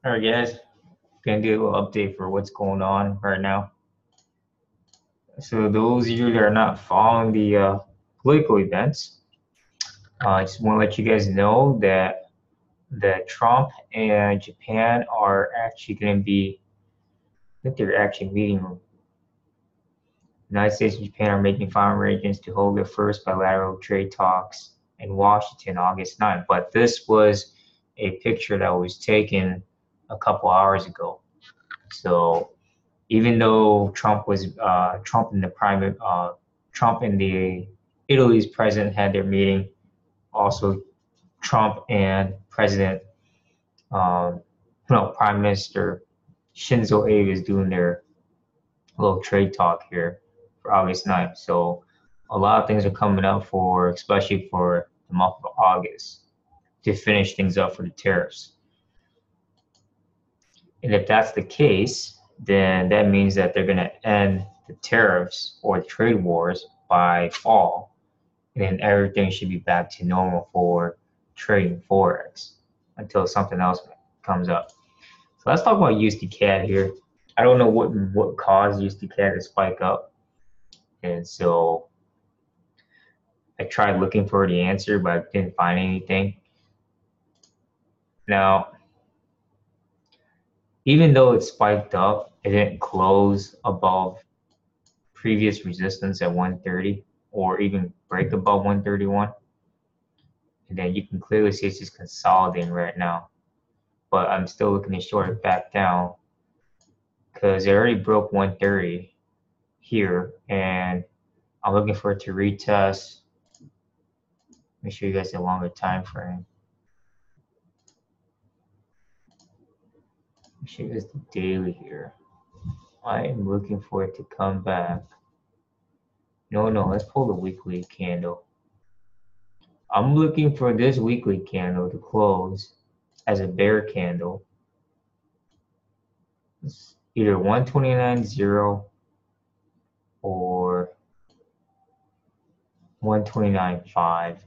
All right, guys, gonna do a little update for what's going on right now. So those of you that are not following the political events, I just want to let you guys know that Trump and Japan are actually going to be, I think they're actually meeting. The United States and Japan are making final arrangements to hold their first bilateral trade talks in Washington August 9th. But this was a picture that was taken a couple hours ago. So even though Trump and the Italy's president had their meeting, also Trump and Prime Minister Shinzo Abe is doing their little trade talk here for August 9th. So a lot of things are coming up especially for the month of August, to finish things up for the tariffs. And if that's the case, then that means that they're going to end the tariffs or the trade wars by fall, and then everything should be back to normal for trading Forex until something else comes up. So let's talk about USD-CAD here. I don't know what caused USD-CAD to spike up, and so I tried looking for the answer, but I didn't find anything. Now, even though it spiked up, it didn't close above previous resistance at 130 or even break above 131. And then you can clearly see it's just consolidating right now. But I'm still looking to short it back down because it already broke 130 here, and I'm looking for it to retest. Let me show you guys a longer time frame. Let me show you guys the daily here. I am looking for it to come back. No, let's pull the weekly candle. I'm looking for this weekly candle to close as a bear candle. It's either 129.0 or 129.5.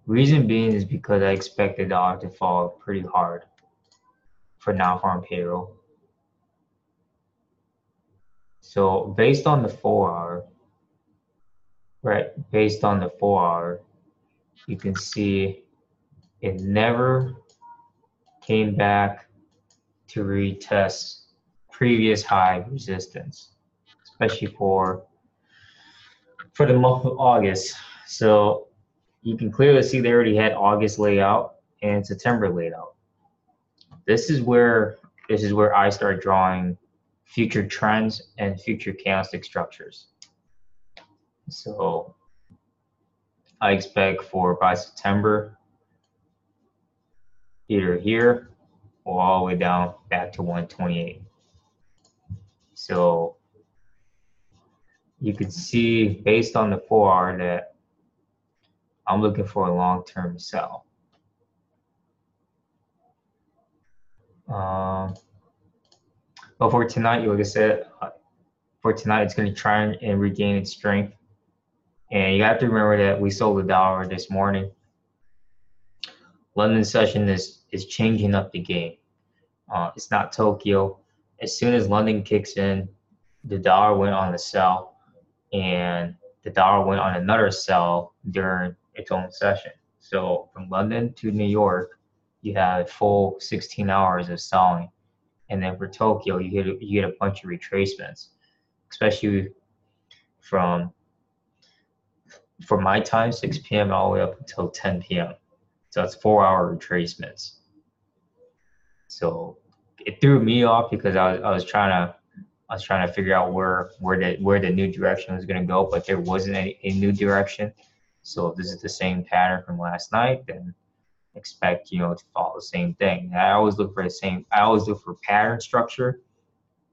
Reason being is because I expect the dollar to fall pretty hard for non-farm payroll. So based on the 4-hour, right? Based on the 4-hour, you can see it never came back to retest previous high resistance, especially for the month of August. So you can clearly see they already had August laid out and September laid out. This is where I start drawing future trends and future candlestick structures. So I expect for by September, either here or all the way down back to 128. So you could see based on the 4-hour that I'm looking for a long-term sell. But for tonight, like I said, for tonight, it's going to try and regain its strength. And you have to remember that we sold the dollar this morning. London session is changing up the game. It's not Tokyo. As soon as London kicks in, the dollar went on the sell, and the dollar went on another sell during its own session. So from London to New York, you have a full 16 hours of selling. And then for Tokyo, you get a bunch of retracements, especially from my time, 6 p.m. all the way up until 10 p.m. So that's 4-hour retracements. So it threw me off because I was trying to figure out where the new direction was going to go, but there wasn't a new direction. So if this is the same pattern from last night, then expect to follow the same thing. And I always look for pattern structure,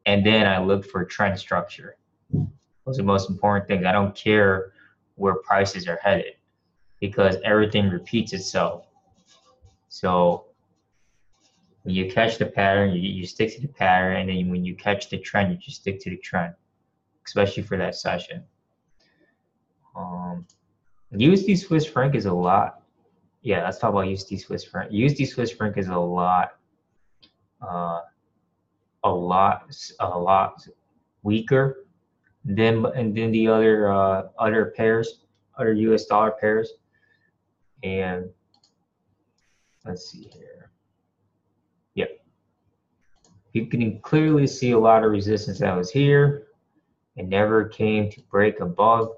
and then I look for trend structure. Those are the most important things. I don't care where prices are headed because everything repeats itself. So when you catch the pattern, you stick to the pattern, and then when you catch the trend, you just stick to the trend, especially for that session. USD Swiss franc is a lot Yeah, let's talk about USD Swiss franc. USD Swiss franc is a lot a lot weaker than the other pairs, other US dollar pairs. And let's see here. Yep. You can clearly see a lot of resistance that was here. It never came to break above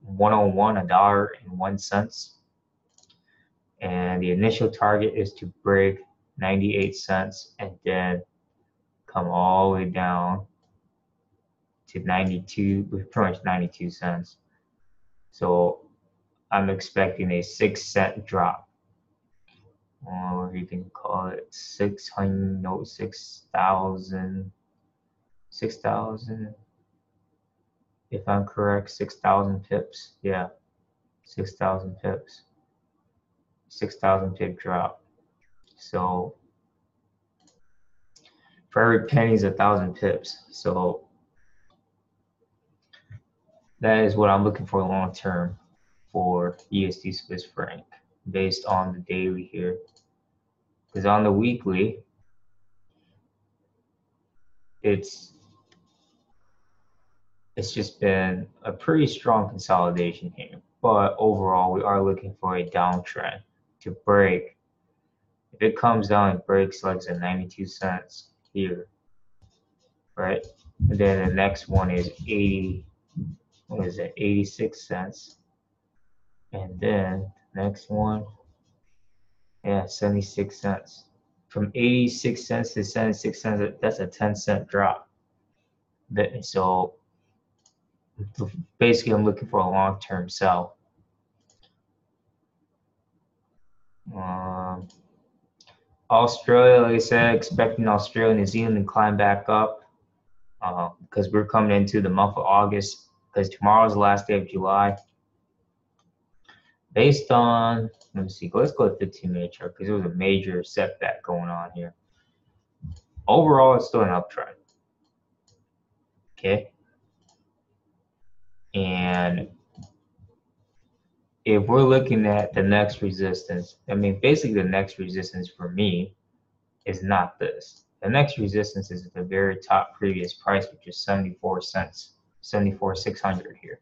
101, $1.01. And the initial target is to break 98 cents and then come all the way down to 92, pretty much 92 cents. So I'm expecting a 6 cent drop, or you can call it 600, no, 6,000, 6,000, if I'm correct, 6,000 pips. Yeah, 6,000 pips, 6,000 pip drop. So for every penny is 1,000 pips. So that is what I'm looking for long term for USD Swiss franc based on the daily here. Because on the weekly, it's just been a pretty strong consolidation here. But overall, we are looking for a downtrend to break. If it comes down and breaks like at 92 cents here, right? And then the next one is 80, what is it, 86 cents. And then next one, yeah, 76 cents. From 86 cents to 76 cents, that's a 10-cent drop. So basically, I'm looking for a long-term sell. Australia, like I said, expecting Australia and New Zealand to climb back up because we're coming into the month of August, because tomorrow's the last day of July. Based on, let me see, let's go to 15-minute chart because there was a major setback going on here. Overall, it's still an uptrend. Okay. And if we're looking at the next resistance, I mean, basically the next resistance for me is not this. The next resistance is at the very top previous price, which is 74 cents, 74,600 here.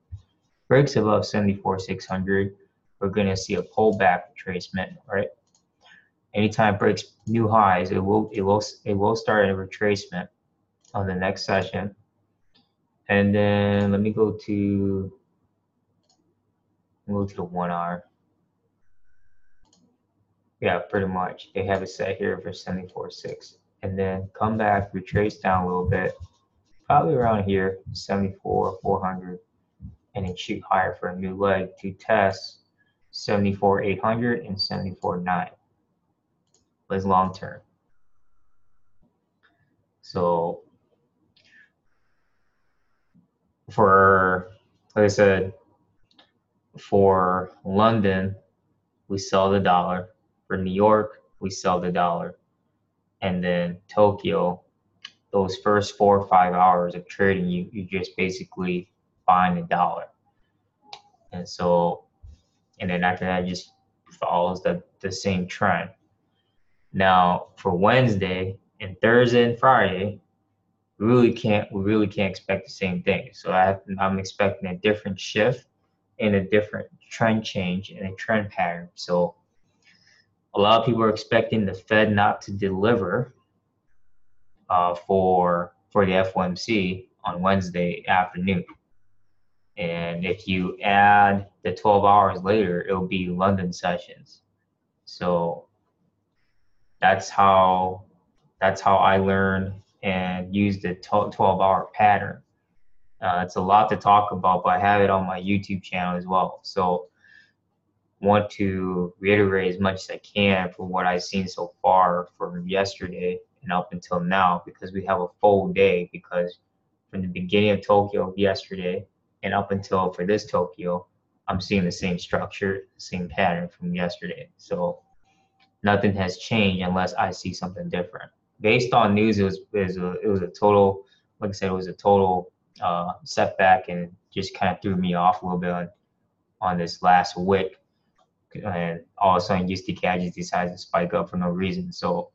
Breaks above 74,600, we're going to see a pullback retracement, right? Anytime it breaks new highs, it will start a retracement on the next session. And then let me go to the 1 hour. Yeah, pretty much. They have it set here for 74.6. And then come back, retrace down a little bit, probably around here, 74,400, and then shoot higher for a new leg to test 74,800 and 74,900. But it's long term. So for, like I said, for London, we sell the dollar. For New York, we sell the dollar. And then Tokyo, those first 4 or 5 hours of trading, you just basically buying the dollar. And so, and then after that, it just follows the same trend. Now, for Wednesday and Thursday and Friday, we really can't expect the same thing. So I'm expecting a different shift and a different trend change and a trend pattern. So a lot of people are expecting the Fed not to deliver for the FOMC on Wednesday afternoon. And if you add the 12 hours later, it'll be London sessions. So that's how I learned and use the 12-hour pattern. It's a lot to talk about, but I have it on my YouTube channel as well. So want to reiterate as much as I can for what I've seen so far from yesterday and up until now, because we have a full day, because from the beginning of Tokyo yesterday and up until for this Tokyo, I'm seeing the same structure, same pattern from yesterday. So nothing has changed unless I see something different. Based on news, it was a total, like I said, it was a total setback, and just kind of threw me off a little bit on this last wick, and all of a sudden USD CAD just decides to spike up for no reason. So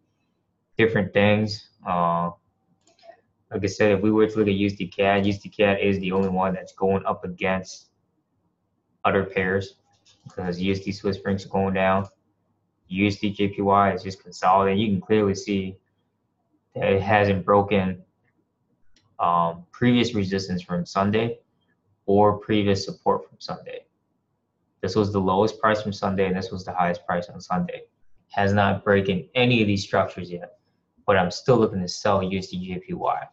different things. Like I said, if we were to look at USD CAD is the only one that's going up against other pairs because USD Swiss francs are going down. USD JPY is just consolidating. You can clearly see that it hasn't broken previous resistance from Sunday or previous support from Sunday. This was the lowest price from Sunday, and this was the highest price on Sunday. Has not broken any of these structures yet, but I'm still looking to sell USD JPY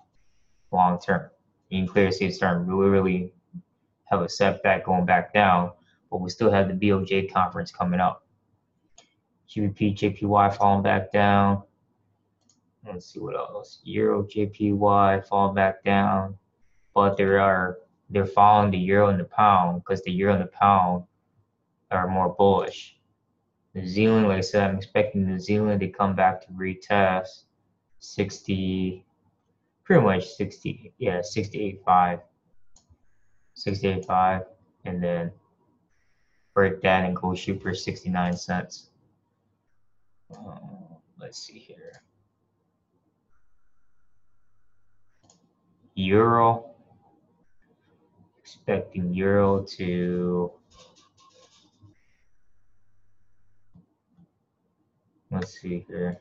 long term. You can clearly see it's starting to really have a setback going back down, but we still have the BOJ conference coming up. GBP JPY falling back down. Let's see what else. Euro JPY falling back down, but they're following the euro and the pound because the euro and the pound are more bullish. New Zealand, like I said, I'm expecting New Zealand to come back to retest 60, pretty much 60, yeah, 68.5, 68.5, and then break that and go shoot for 69 cents. Let's see here. Euro, expecting euro to, let's see here.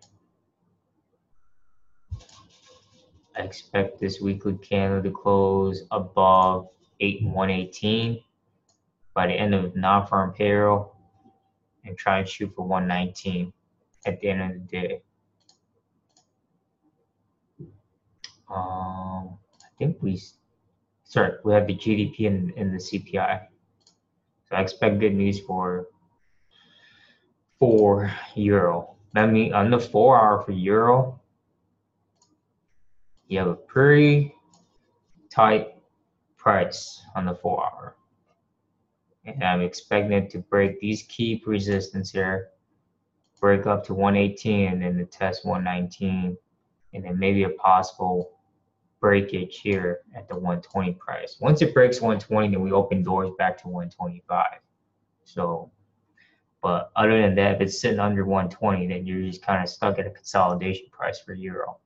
I expect this weekly candle to close above 8,118 by the end of non-farm payroll and try and shoot for 119 at the end of the day. I think we have the GDP and the CPI. So I expect good news for euro. That means on the 4 hour for euro, you have a pretty tight price on the 4 hour. And I'm expecting it to break these key resistance here, break up to 118 and then to test 119, and then maybe a possible breakage here at the 120 price. Once it breaks 120, then we open doors back to 125. So, but other than that, if it's sitting under 120, then you're just kind of stuck at a consolidation price for euro.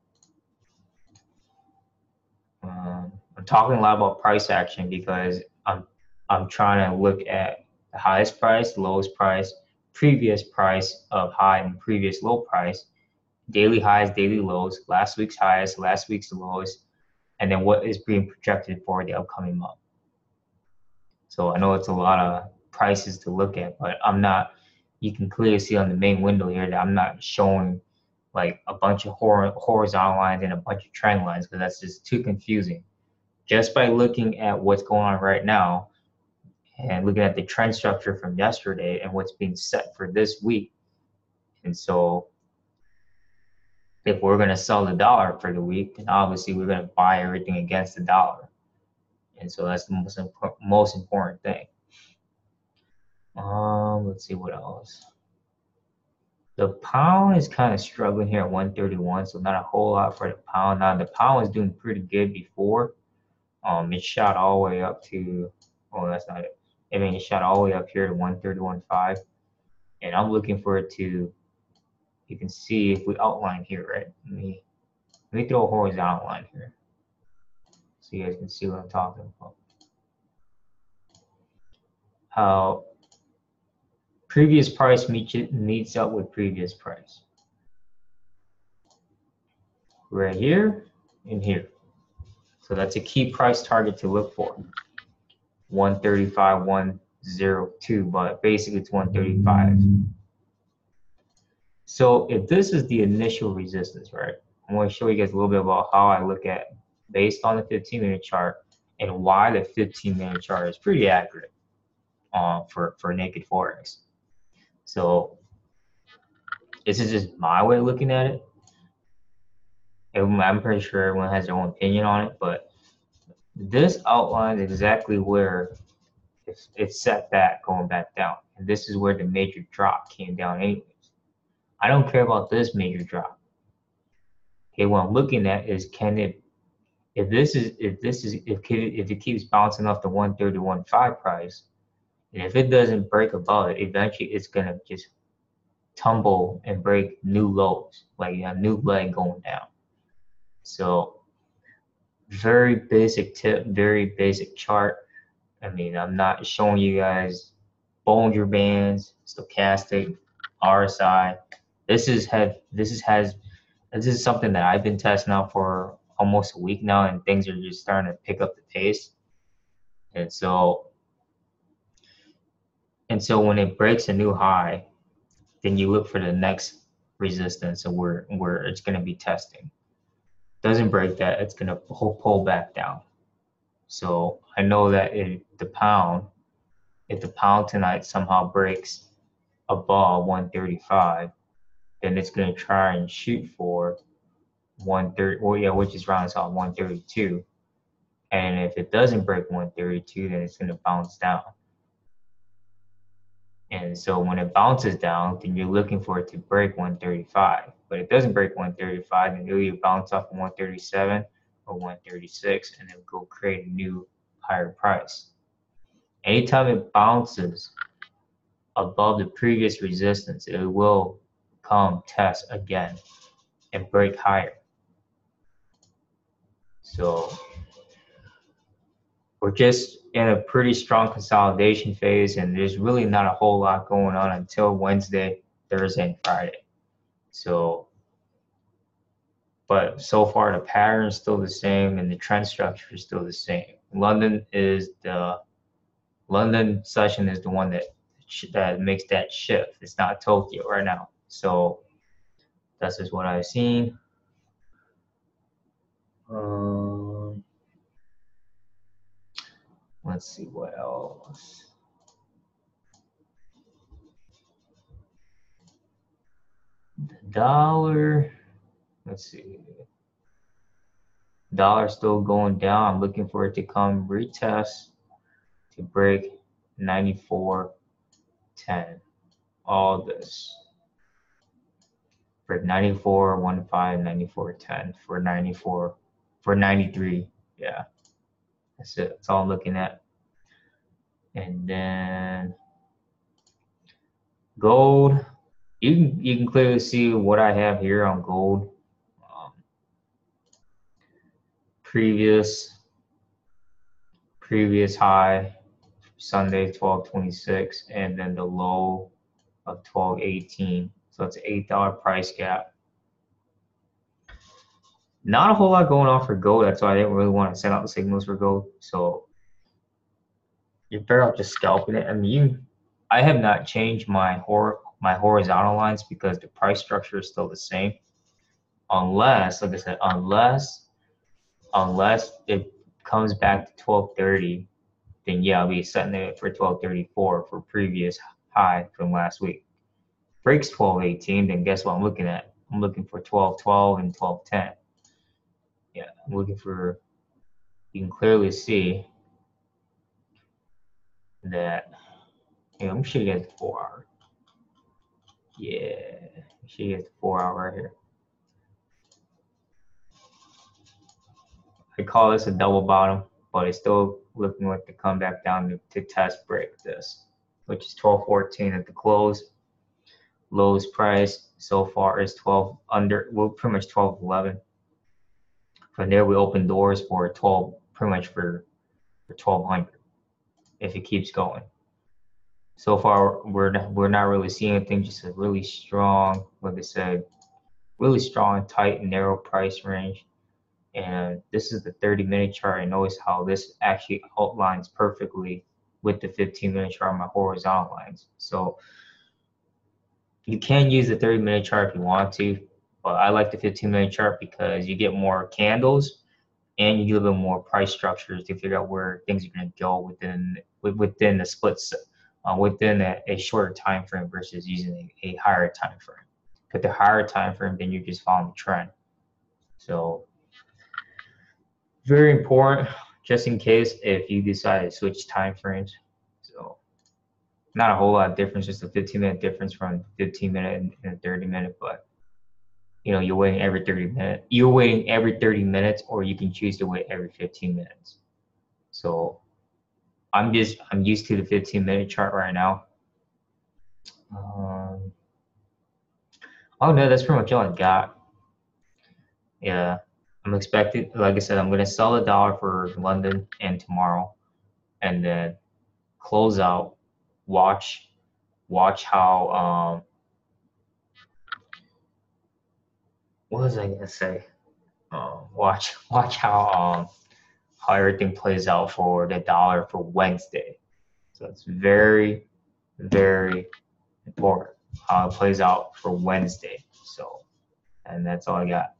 I'm talking a lot about price action because I'm trying to look at the highest price, lowest price, previous price of high and previous low price, daily highs, daily lows, last week's highest, last week's lowest, and then what is being projected for the upcoming month. So I know it's a lot of prices to look at, but I'm not, you can clearly see on the main window here that I'm not showing like a bunch of horizontal lines and a bunch of trend lines because that's just too confusing. Just by looking at what's going on right now and looking at the trend structure from yesterday and what's being set for this week. And so if we're going to sell the dollar for the week, then obviously we're going to buy everything against the dollar. And so that's the most important thing. Let's see what else. The pound is kind of struggling here at 131, so not a whole lot for the pound. Now the pound was doing pretty good before. It shot all the way up to, oh, that's not it. I mean, it shot all the way up here to 131.5, and I'm looking for it to. You can see if we outline here, right? Let me throw a horizontal line here, so you guys can see what I'm talking about. How previous price meets up with previous price. Right here and here. So that's a key price target to look for. 135, 102, but basically it's 135. So if this is the initial resistance, right? I'm going to show you guys a little bit about how I look at based on the 15-minute chart and why the 15-minute chart is pretty accurate for naked Forex. So this is just my way of looking at it. I'm pretty sure everyone has their own opinion on it, but this outlines exactly where it's set back, going back down. And this is where the major drop came down anyways. I don't care about this major drop. Okay, what I'm looking at is if it keeps bouncing off the 131.5 price, And if it doesn't break above it, eventually it's gonna just tumble and break new lows, like a new leg going down. So very basic tip, very basic chart. I mean, I'm not showing you guys Bollinger Bands, stochastic, RSI. This is something that I've been testing out for almost a week now, and things are just starting to pick up the pace. And so when it breaks a new high, then you look for the next resistance and where it's going to be testing. Doesn't break that, it's going to pull back down. So I know that if the pound tonight somehow breaks above 135, then it's going to try and shoot for 130, well, yeah, which is around about 132. And if it doesn't break 132, then it's going to bounce down. And so when it bounces down, then you're looking for it to break 135. But it doesn't break 135, then it'll either bounce off of 137 or 136, and then go create a new higher price. Anytime it bounces above the previous resistance, it will come test again and break higher. So we're just in a pretty strong consolidation phase, and there's really not a whole lot going on until Wednesday, Thursday, and Friday. So, but so far the pattern is still the same and the trend structure is still the same. London session is the one that makes that shift. It's not Tokyo right now. So that's just what I've seen. Let's see what else. The dollar. Let's see. Dollar still going down. I'm looking for it to come retest to break 94.10. All this. Break 94.15, 94.10 for 94, for 93. Yeah. That's it. That's all I'm looking at. And then gold. You can clearly see what I have here on gold. Previous high, Sunday 12.26, and then the low of 12.18. So it's an $8 price gap. Not a whole lot going on for gold. That's why I didn't really want to send out the signals for gold. So you're better off just scalping it. I mean, I have not changed my horizontal lines because the price structure is still the same. Unless, like I said, unless it comes back to 1230, then yeah, I'll be setting it for 1234 for previous high from last week. Breaks 1218, then guess what I'm looking at? I'm looking for 1212 and 1210. Yeah, I'm looking for, you can clearly see that, yeah, I'm sure you guys the 4 hour. Yeah, I'm sure you guys the 4 hour right here. I call this a double bottom, but it's still looking like to come back down to test break this, which is 1214 at the close. Lowest price so far is 12 under, well, pretty much 1211. From there, we open doors for 12, pretty much for 1200 if it keeps going. So far, we're not really seeing anything, just a really strong, like I said, really strong, tight, and narrow price range. And this is the 30-minute chart, and notice how this actually outlines perfectly with the 15-minute chart on my horizontal lines. So you can use the 30-minute chart if you want to, but I like the 15-minute chart because you get more candles and you get a little more price structures to figure out where things are going to go within the splits, within a shorter time frame versus using a higher time frame. But the higher time frame, then you're just following the trend. So very important, just in case if you decide to switch time frames. So not a whole lot of difference, just a 15-minute difference from 15-minute and 30-minute, but you know, you're waiting every 30 minutes. You're waiting every 30 minutes, or you can choose to wait every 15 minutes. So I'm used to the 15-minute chart right now. Oh no, that's pretty much all I got. Yeah, I'm expecting, like I said, I'm gonna sell the dollar for London and tomorrow, and then close out. Watch how what was I gonna say? Watch how everything plays out for the dollar for Wednesday. So it's very, very important how it plays out for Wednesday. So, and that's all I got.